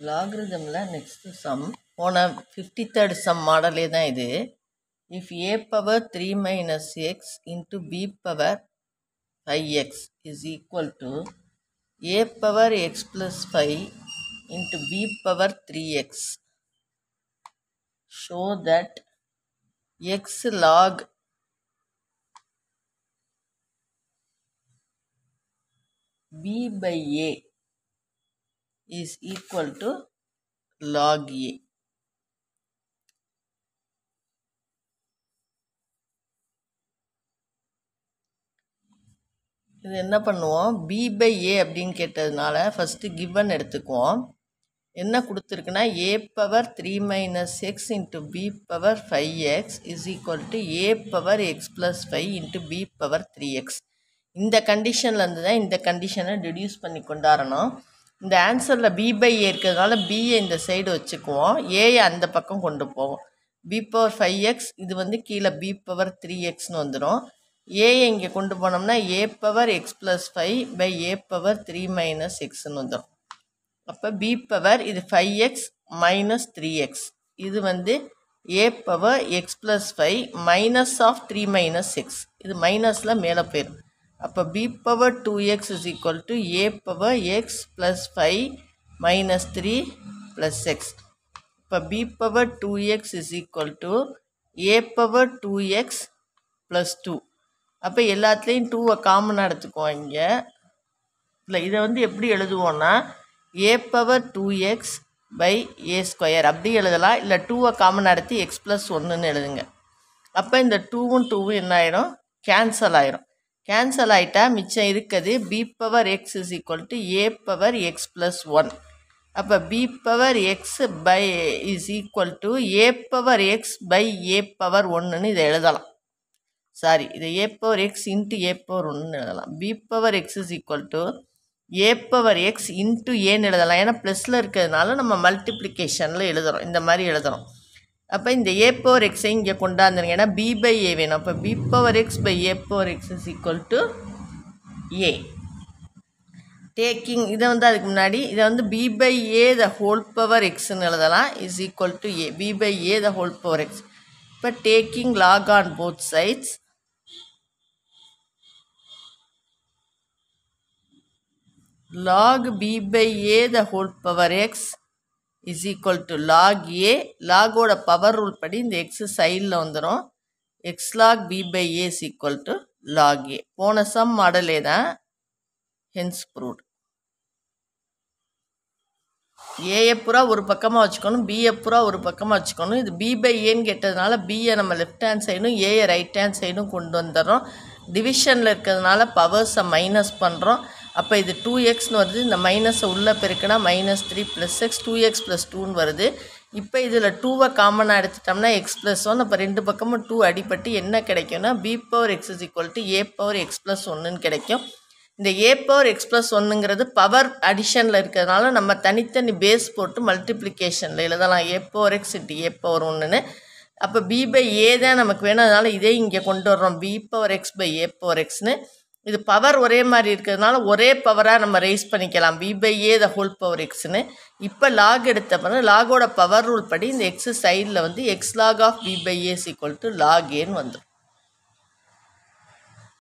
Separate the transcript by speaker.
Speaker 1: லாக்ரிதமில் next some போன 53rd some மாடலே தான் இது. If a power 3 minus X into b power 5x is equal to a power x plus 5 into b power 3x, show that x log b by a is equal to log a. இது என்ன பண்ணுவோம், b by a அப்படின்னு கேட்டதுனால first given எடுத்துக்குவோம். என்ன கொடுத்துருக்குன்னா a power 3 minus X into b power 5x is equal to a power x plus 5 into b power 3x. இந்த கண்டிஷன்லேருந்து தான் இந்த கண்டிஷனை டிடியூஸ் பண்ணி கொண்டாடணும். இந்த ஆன்சரில் b by a இருக்கிறதுனால bயை இந்த சைடு வச்சுக்குவோம், ஏயை அந்த பக்கம் கொண்டு போவோம். b பவர் 5x இது வந்து கீழே b பவர் 3xன்னு வந்துடும். ஏயை இங்கே கொண்டு போனோம்னா a power x plus 5 by a power 3 minus எக்ஸ்ன்னு வந்துடும். அப்போ b பவர் இது 5x மைனஸ் 3x, இது வந்து a power x plus 5 minus of 3 minus x, இது மைனஸில் மேலே போயிடும். அப்போ b power 2x is equal to a power x plus 5 minus 3 plus x. இப்போ b power 2x is equal to a power 2x plus 2. அப்போ எல்லாத்துலேயும் 2வை காமனாக எடுத்துக்குவோம். இங்கே இல்லை, இதை வந்து எப்படி எழுதுவோன்னா a power 2x by a square அப்படி எழுதலாம். இல்லை 2வை காமனாக எடுத்து எக்ஸ் ப்ளஸ் 1ன்னு எழுதுங்க. அப்போ இந்த 2வும் 2வும் என்ன ஆயிரும், கேன்சல் ஆயிரும். கேன்சல் ஆகிட்டா மிச்சம் இருக்குது b power x is equal to a power x plus 1. அப்போ b power x by is equal to a power x by a power 1ன்னு இதை எழுதலாம். சாரி, இதை a power x into a power 1ன்னு எழுதலாம். b power x is equal to a power x into ஏன்னு எழுதலாம். ஏன்னா ப்ளஸில் இருக்கிறதுனால நம்ம மல்டிப்ளிகேஷனில் எழுதுகிறோம், இந்த மாதிரி எழுதுகிறோம். அப்போ இந்த a பவர் எக்ஸை இங்கே கொண்டாந்துருங்க, ஏன்னா b பை a வேணும். அப்போ b power x by a power x is equal to a. Taking இதை வந்து அதுக்கு முன்னாடி இதை வந்து b by a the whole power எக்ஸ்ன்னு எழுதலாம், is equal to a, b by a the whole power x. இப்போ taking log on both sides, log b by a the whole power x is equal to log a. லாகோட power rule படி இந்த x சைடில் வந்துடும். x log b by a is equal to log a. போன some மாடலே தான், hence proved. ஏயை பூரா ஒரு பக்கமாக வச்சுக்கணும், பியை பூரா ஒரு பக்கமாக வச்சுக்கணும். இது b by aன்னு கேட்டதுனால பியை நம்ம லெஃப்ட் ஹேண்ட் சைடும் ஏயை ரைட் ஹேண்ட் சைடும் கொண்டு வந்துடுறோம். டிவிஷனில் இருக்கிறதுனால பவர்ஸை மைனஸ் பண்ணுறோம். அப்போ இது 2xன்னு வருது, இந்த மைனஸை உள்ளே பெருக்கினா minus 3 plus x 2x plus 2ன்னு வருது. இப்போ இதில் 2வை காமனாக எடுத்துட்டோம்னா எக்ஸ் ப்ளஸ் 1. அப்போ ரெண்டு பக்கமும் 2 அடிப்பட்டு என்ன கிடைக்கும்னா b power x is equal to a power x plus 1ன்னு கிடைக்கும். இந்த a பவர் எக்ஸ் ப்ளஸ் 1ங்கிறது பவர் அடிஷனில் இருக்கிறதுனால நம்ம தனித்தனி பேஸ் போட்டு மல்டிப்ளிகேஷனில் எழுதலாம், a power x into a power 1ன்னு. அப்போ b பை a தான் நமக்கு வேணும், அதனால் இதே இங்கே கொண்டு வர்றோம், b power x by a power எக்ஸ்னு. இது பவர் ஒரே மாதிரி இருக்கிறதுனால ஒரே பவராக நம்ம ரைஸ் பண்ணிக்கலாம், b by a the whole power எக்ஸ்னு. இப்போ லாக் எடுத்த பிறகு லாகோட பவர் ரூல் படி இந்த எக்ஸ் சைடில் வந்து x log of b by a is equal to log ஏன்னு வந்துடும்.